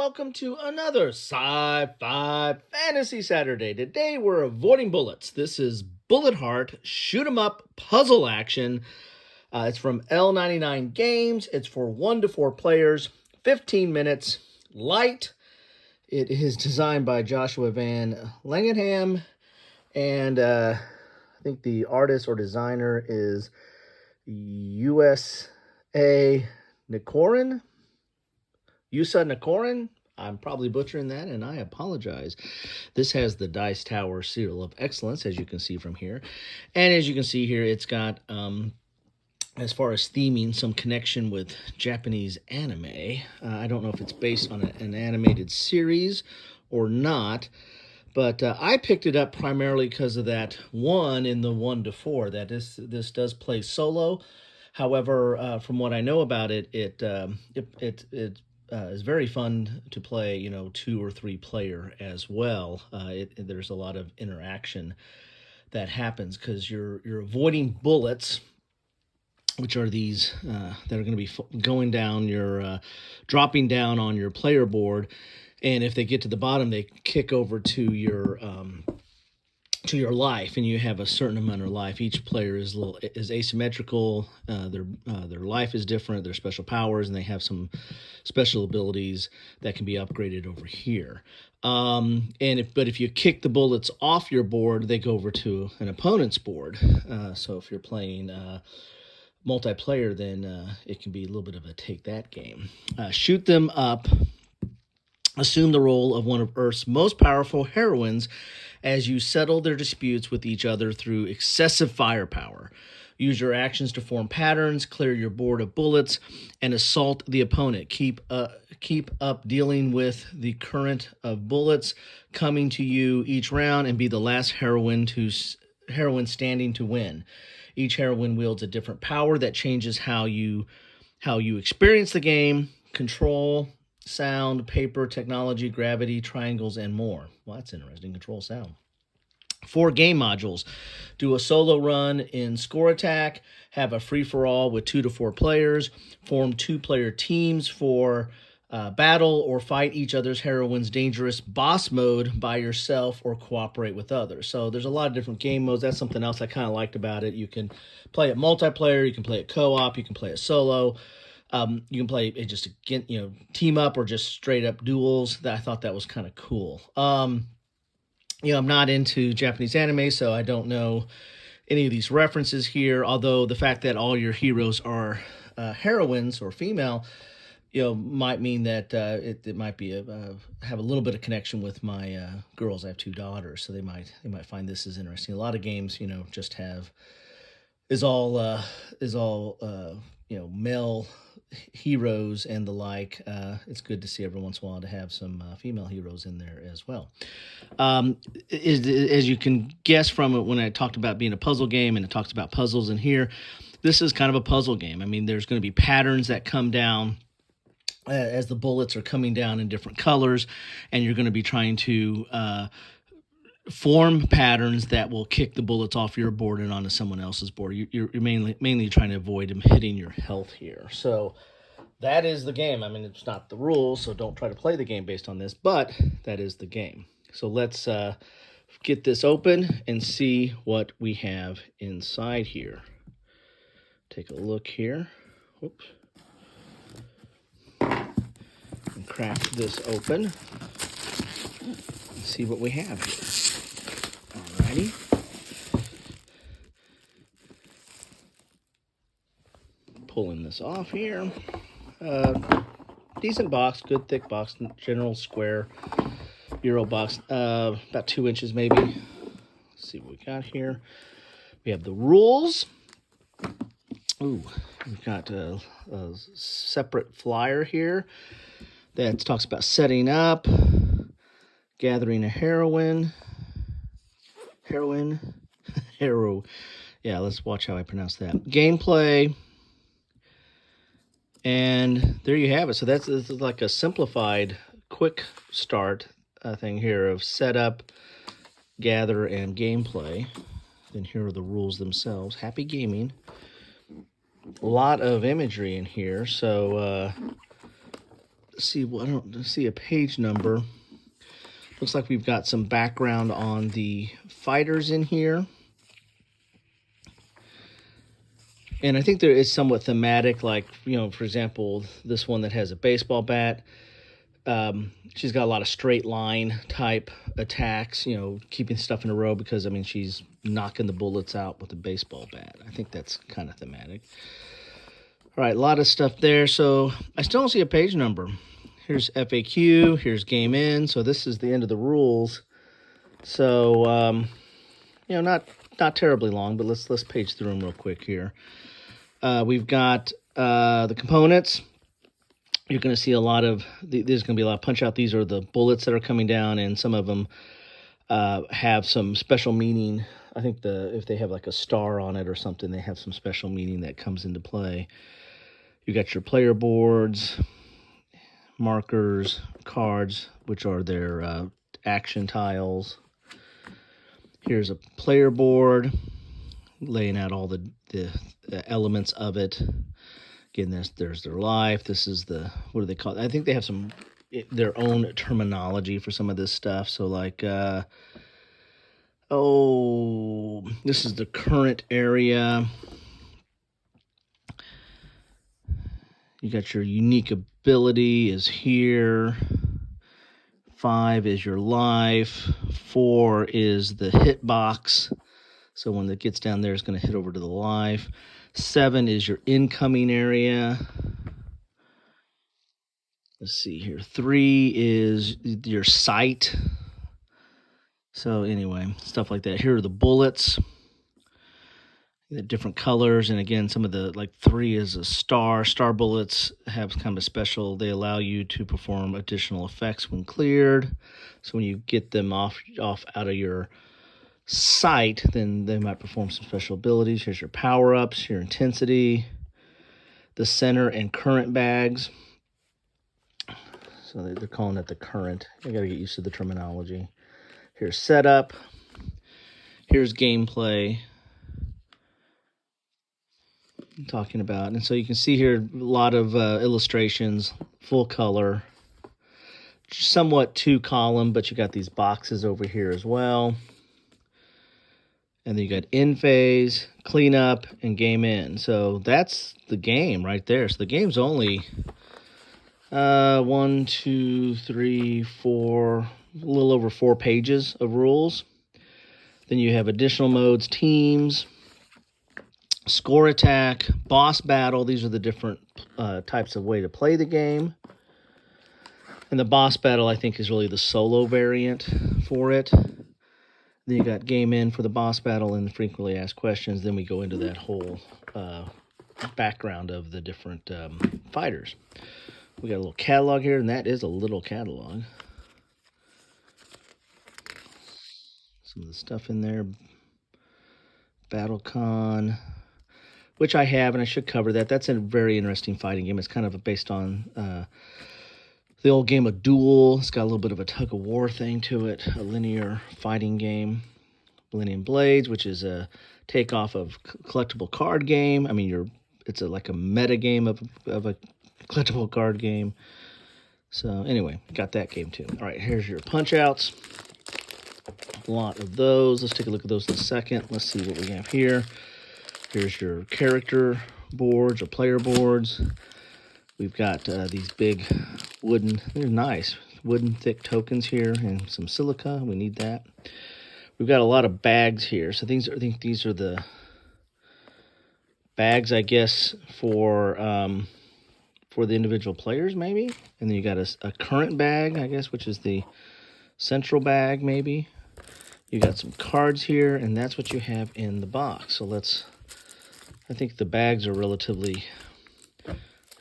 welcome to another Sci-Fi Fantasy Saturday. Today we're avoiding bullets. This is Bullet Heart Shoot 'em Up Puzzle Action. It's from L99 Games. It's for 1 to 4 players, 15 minutes, light. It is designed by Joshua Van Langenham, and I think the artist or designer is USA Nikorin. Yusa Nikorin. I'm probably butchering that, and I apologize. This has the Dice Tower Seal of Excellence, as you can see from here. And as you can see here, it's got, as far as theming, some connection with Japanese anime. I don't know if it's based on an animated series or not, but I picked it up primarily because of that one in the 1 to 4, that this does play solo. However, from what I know about it, it is very fun to play, 2 or 3 player as well. There's a lot of interaction that happens because you're avoiding bullets, which are these that are going to be going down dropping down on your player board, and if they get to the bottom, they kick over to your life, and you have a certain amount of life. Each player is asymmetrical. Their life is different. Their special powers, and they have some special abilities that can be upgraded over here. But if you kick the bullets off your board, they go over to an opponent's board. So if you're playing multiplayer, then it can be a little bit of a take that game. Shoot them up. Assume the role of one of Earth's most powerful heroines as you settle their disputes with each other through excessive firepower. Use your actions to form patterns, clear your board of bullets, and assault the opponent. Keep up dealing with the current of bullets coming to you each round, and be the last heroine standing to win. Each heroine wields a different power that changes how you experience the game. Control, sound, paper, technology, gravity, triangles, and more. Well, that's interesting. Control sound. 4 game modules. Do a solo run in score attack. Have a free-for-all with 2 to 4 players. Form 2-player teams for battle or fight each other's heroines. Dangerous boss mode by yourself or cooperate with others. So there's a lot of different game modes. That's something else I kind of liked about it. You can play it multiplayer. You can play it co-op. You can play it solo. You can play it just again, team up or just straight up duels. I thought that was kind of cool. I'm not into Japanese anime, so I don't know any of these references here. Although the fact that all your heroes are heroines or female, might mean that it might be have a little bit of connection with my girls. I have 2 daughters, so they might find this as interesting. A lot of games, just is all male heroes and the like. It's good to see every once in a while to have some female heroes in there as well. As you can guess from it, when I talked about being a puzzle game and it talks about puzzles in here, this is kind of a puzzle game. I mean, there's going to be patterns that come down as the bullets are coming down in different colors, and you're going to be trying to form patterns that will kick the bullets off your board and onto someone else's board. You're mainly trying to avoid them hitting your health here. So that is the game. I mean, it's not the rules, so don't try to play the game based on this, but that is the game. So let's get this open and see what we have inside here. Take a look here. Whoops. And crack this open and see what we have here. Alrighty. Pulling this off here. Decent box, good thick box, general square Euro box, about 2 inches maybe. Let's see what we got here. We have the rules. Ooh, we've got a separate flyer here that talks about setting up, gathering a heroine. Yeah, let's watch how I pronounce that. Gameplay. And there you have it. So this is like a simplified, quick start thing here of setup, gather, and gameplay. Then here are the rules themselves. Happy gaming. A lot of imagery in here. So see, well, I don't see a page number. Looks like we've got some background on the fighters in here. And I think there is somewhat thematic, like, for example, this one that has a baseball bat. She's got a lot of straight line type attacks, keeping stuff in a row because, she's knocking the bullets out with a baseball bat. I think that's kind of thematic. All right, a lot of stuff there. So I still don't see a page number. Here's FAQ. Here's game in. So this is the end of the rules. So, not terribly long, but let's page through them real quick here. We've got the components. You're going to see a lot of, there's going to be a lot of punch out. These are the bullets that are coming down, and some of them have some special meaning. I think if they have like a star on it or something, they have some special meaning that comes into play. You got your player boards, markers, cards, which are their action tiles. Here's a player board, laying out all the elements of it. Again, there's their life. This is what do they call it? I think they have their own terminology for some of this stuff. So like, this is the current area. You got your unique ability is here. 5 is your life. 4 is the hitbox. So when it gets down there, it's going to hit over to the life. 7 is your incoming area. Let's see here. 3 is your sight. So anyway, stuff like that. Here are the bullets. The different colors, and again, some of the, like 3 is a star. Star bullets have kind of a special, they allow you to perform additional effects when cleared. So when you get them off out of your sight, then they might perform some special abilities. Here's your power-ups, your intensity, the center and current bags. So they're calling it the current. I got to get used to the terminology. Here's setup. Here's gameplay. I'm talking about, and so you can see here a lot of illustrations, full color, somewhat 2-column, but you got these boxes over here as well. And then you got in phase, cleanup, and game in. So that's the game right there. So the game's only 1, 2, 3, 4, a little over 4 pages of rules. Then you have additional modes, teams, score attack, boss battle. These are the different types of way to play the game. And the boss battle, I think, is really the solo variant for it. Then you got game in for the boss battle and frequently asked questions. Then we go into that whole background of the different fighters. We got a little catalog here, and that is a little catalog. Some of the stuff in there. BattleCon, which I have, and I should cover that. That's a very interesting fighting game. It's kind of based on the old game of Duel. It's got a little bit of a tug-of-war thing to it, a linear fighting game. Millennium Blades, which is a takeoff of collectible card game. It's like a meta game of a collectible card game. So anyway, got that game too. All right, here's your punch-outs. A lot of those. Let's take a look at those in a second. Let's see what we have here. Here's your character boards or player boards. We've got these big wooden, they're nice, wooden thick tokens here and some silica. We need that. We've got a lot of bags here. So I think these are the bags, I guess, for the individual players, maybe. And then you got a current bag, I guess, which is the central bag, maybe. You got some cards here, and that's what you have in the box. So I think the bags are relatively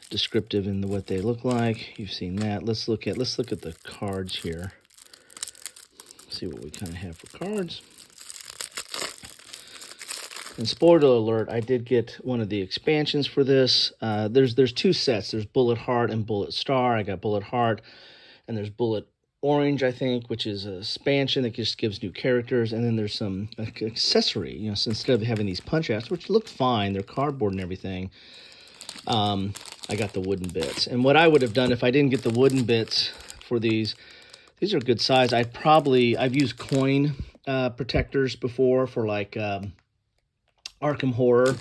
descriptive in what they look like. You've seen that. Let's look at the cards here. See what we kind of have for cards. And spoiler alert, I did get one of the expansions for this. There's 2 sets. There's Bullet Heart and Bullet Star. I got Bullet Heart, and there's Bullet Orange, I think, which is a expansion that just gives new characters. And then there's some accessory, so instead of having these punch-outs, which look fine, they're cardboard and everything, I got the wooden bits. And what I would have done if I didn't get the wooden bits for these are good size. I've used coin protectors before for like Arkham Horror,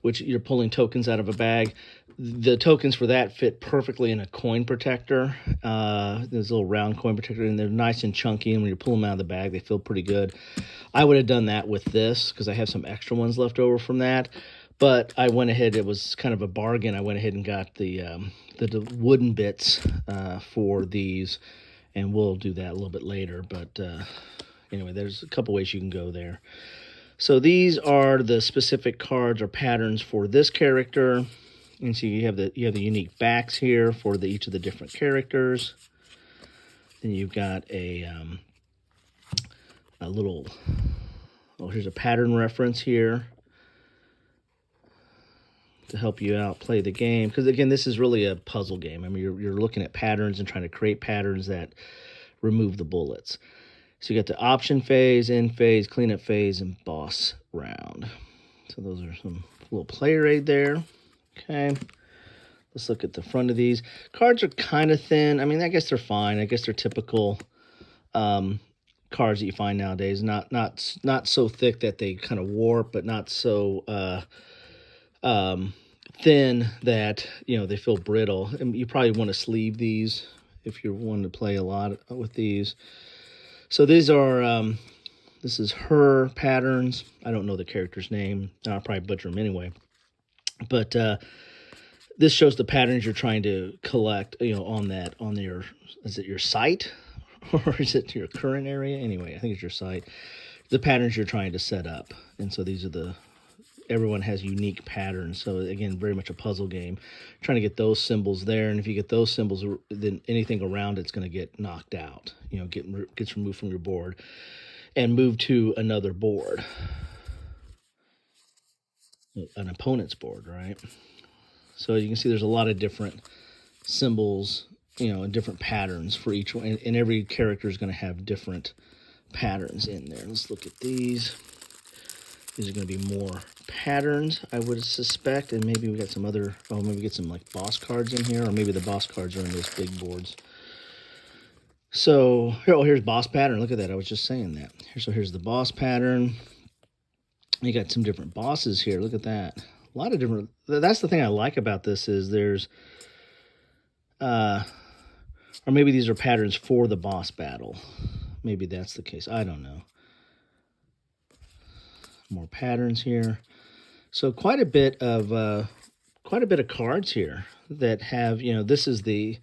which you're pulling tokens out of a bag. The tokens for that fit perfectly in a coin protector. There's a little round coin protector, and they're nice and chunky, and when you pull them out of the bag, they feel pretty good. I would have done that with this, because I have some extra ones left over from that. But I went ahead, it was kind of a bargain. I went ahead and got the wooden bits for these, and we'll do that a little bit later. But anyway, there's a couple ways you can go there. So these are the specific cards or patterns for this character. And so you have the unique backs here for each of the different characters. Then you've got a little, here's a pattern reference here to help you out play the game. Because again, this is really a puzzle game. I mean, you're looking at patterns and trying to create patterns that remove the bullets. So you got the option phase, end phase, cleanup phase, and boss round. So those are some little player aid there. Okay, let's look at the front of these. Cards are kind of thin. I mean, I guess they're fine. I guess they're typical cards that you find nowadays. Not so thick that they kind of warp, but not so thin that they feel brittle. And you probably want to sleeve these if you're wanting to play a lot with these. So these are this is her patterns. I don't know the character's name. I'll probably butcher them anyway. But this shows the patterns you're trying to collect, on your, is it your site or is it your current area? Anyway, I think it's your site. The patterns you're trying to set up. And so these are everyone has unique patterns. So again, very much a puzzle game. Trying to get those symbols there. And if you get those symbols, then anything around it's going to get knocked out, gets removed from your board and moved to another board. An opponent's board, right? So you can see there's a lot of different symbols, and different patterns for each one. And every character is going to have different patterns in there. Let's look at these. These are going to be more patterns, I would suspect. And maybe we got some other, maybe get some like boss cards in here, or maybe the boss cards are in those big boards. So here's boss pattern. Look at that. I was just saying that. Here's the boss pattern. You got some different bosses here. Look at that. A lot of different. That's the thing I like about this is there's, or maybe these are patterns for the boss battle. Maybe that's the case. I don't know. More patterns here. So quite a bit of cards here that have, this is the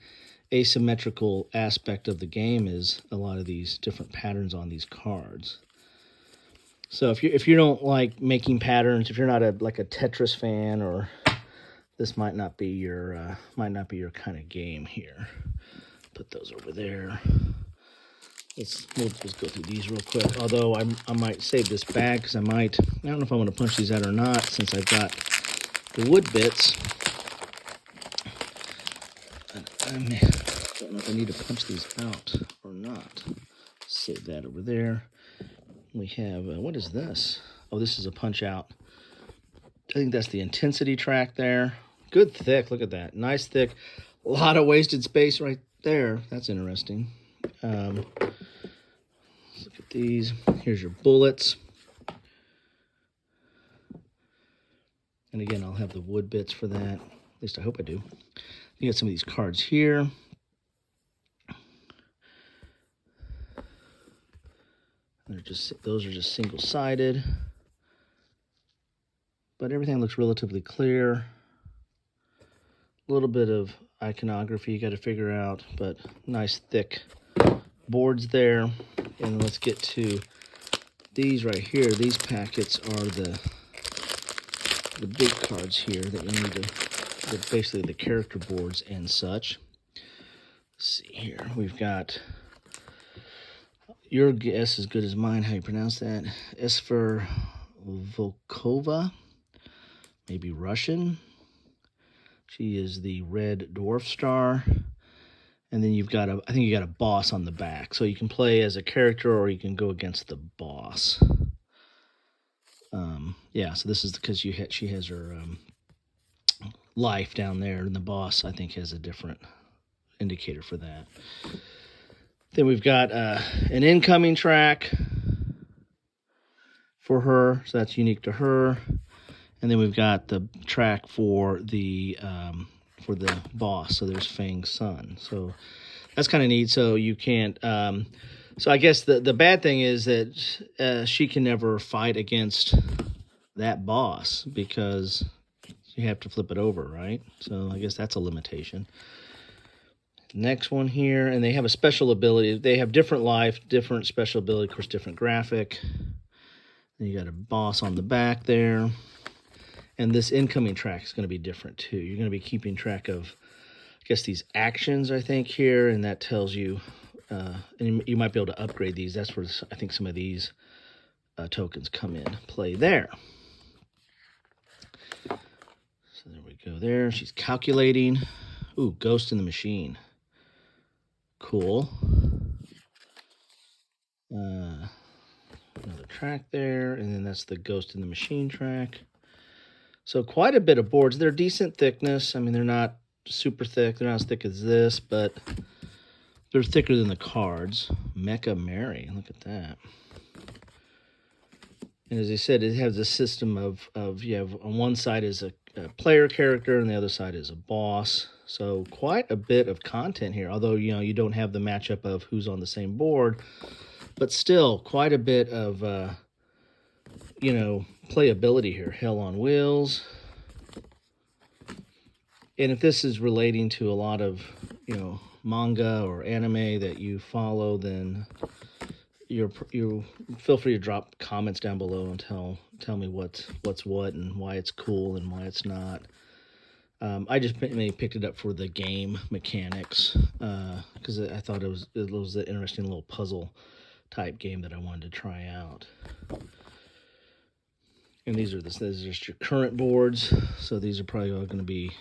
asymmetrical aspect of the game, is a lot of these different patterns on these cards. So if you don't like making patterns, if you're not a Tetris fan, or this might not be your kind of game here. Put those over there. We'll just go through these real quick. Although I might save this bag because I don't know if I want to punch these out or not, since I've got the wood bits. I don't know if I need to punch these out or not. Save that over there. We have, what is this? Oh, this is a punch out. I think that's the intensity track there. Good thick, look at that. Nice thick. A lot of wasted space right there. That's interesting. Let's look at these. Here's your bullets. And again, I'll have the wood bits for that. At least I hope I do. You got some of these cards here. Those are just single-sided, but everything looks relatively clear. A little bit of iconography you got to figure out, but nice thick boards there. And let's get to these right here. These packets are the big cards here that you need to, basically the character boards and such. Let's see here. We've got, your guess as good as mine, how you pronounce that. Esfer Volkova, maybe Russian. She is the red dwarf star. And then you've got I think you got a boss on the back. So you can play as a character or you can go against the boss. Yeah, so this is because she has her life down there, and the boss, I think, has a different indicator for that. Then we've got an incoming track for her, so that's unique to her. And then we've got the track for the boss. So there's Fang's son. So that's kind of neat. So you can't. So I guess the bad thing is that she can never fight against that boss because you have to flip it over, right? So I guess that's a limitation. Next one here, and they have a special ability. They have different life, different special ability, of course, different graphic. Then you got a boss on the back there. And this incoming track is going to be different too. You're going to be keeping track of, I guess, these actions, I think, here, and that tells you, and you might be able to upgrade these. That's where I think some of these tokens come in play there. So there we go there. She's calculating. Ooh, Ghost in the Machine. Cool. Another track there, and then that's the Ghost in the Machine track. So quite a bit of boards. They're decent thickness. I mean, they're not super thick. They're not as thick as this, but they're thicker than the cards. Mecha Mary, look at that. And as I said, it has a system of you have on one side is a player character and the other side is a boss. So quite a bit of content here. Although, you know, you don't have the matchup of who's on the same board, but still quite a bit of, you know, playability here. Hell on Wheels. And if this is relating to a lot of, you know, manga or anime that you follow, then you feel free to drop comments down below and tell me what's what and why it's cool and why it's not. I just maybe picked it up for the game mechanics because I thought it was an interesting little puzzle type game that I wanted to try out. And these are just your current boards, so these are probably all going to be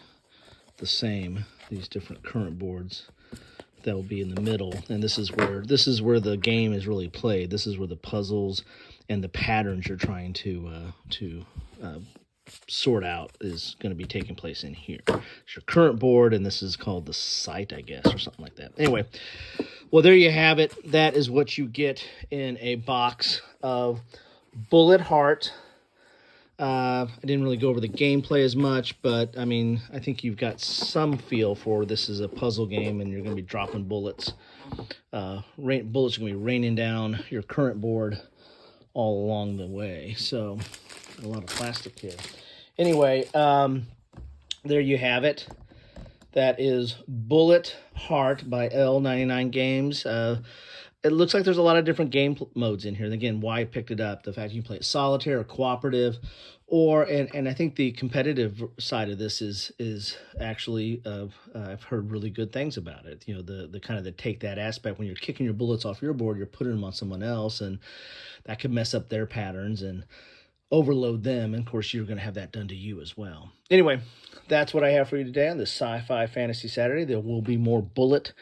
the same. These different current boards that will be in the middle, and this is where the game is really played. This is where the puzzles and the patterns you're trying to sort out is going to be taking place in here. It's your current board, and this is called the site, I guess, or something like that. Anyway, well, there you have it. That is what you get in a box of Bullet Heart. I didn't really go over the gameplay as much, but I mean, I think you've got some feel for this is a puzzle game, and you're going to be dropping bullets. Bullets are going to be raining down your current board all along the way. So, a lot of plastic here. Anyway, there you have it. That is Bullet Heart by L99 Games. It looks like there's a lot of different game modes in here. And again, why I picked it up, the fact you can play it solitaire or cooperative, and I think the competitive side of this is actually I've heard really good things about it. You know, the kind of the take that aspect when you're kicking your bullets off your board, you're putting them on someone else, and that could mess up their patterns and overload them. And of course, you're going to have that done to you as well. Anyway, that's what I have for you today on this Sci-Fi Fantasy Saturday. There will be more bullet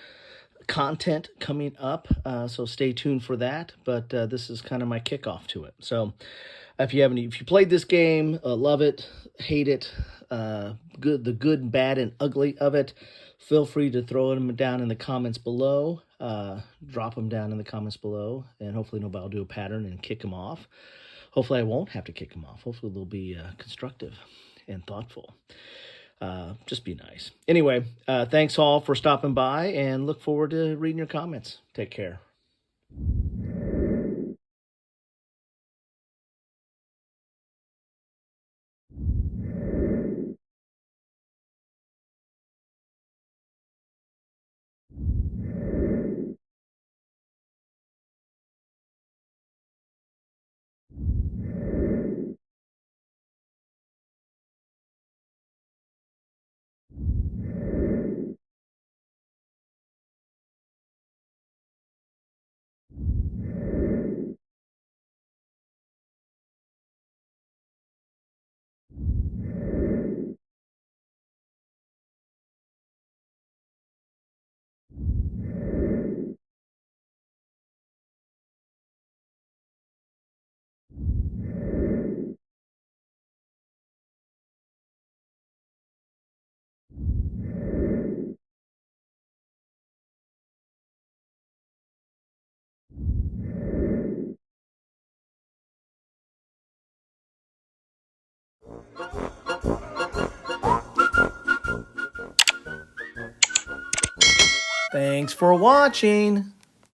content coming up, so stay tuned for that. But this is kind of my kickoff to it. So if you played this game, love it, hate it, the good, bad, and ugly of it, feel free to throw them down in the comments below. Drop them down in the comments below, and hopefully nobody will do a pattern and kick them off. Hopefully I won't have to kick them off. Hopefully they'll be constructive and thoughtful. Just be nice. Anyway, thanks all for stopping by, and look forward to reading your comments. Take care. Thanks for watching.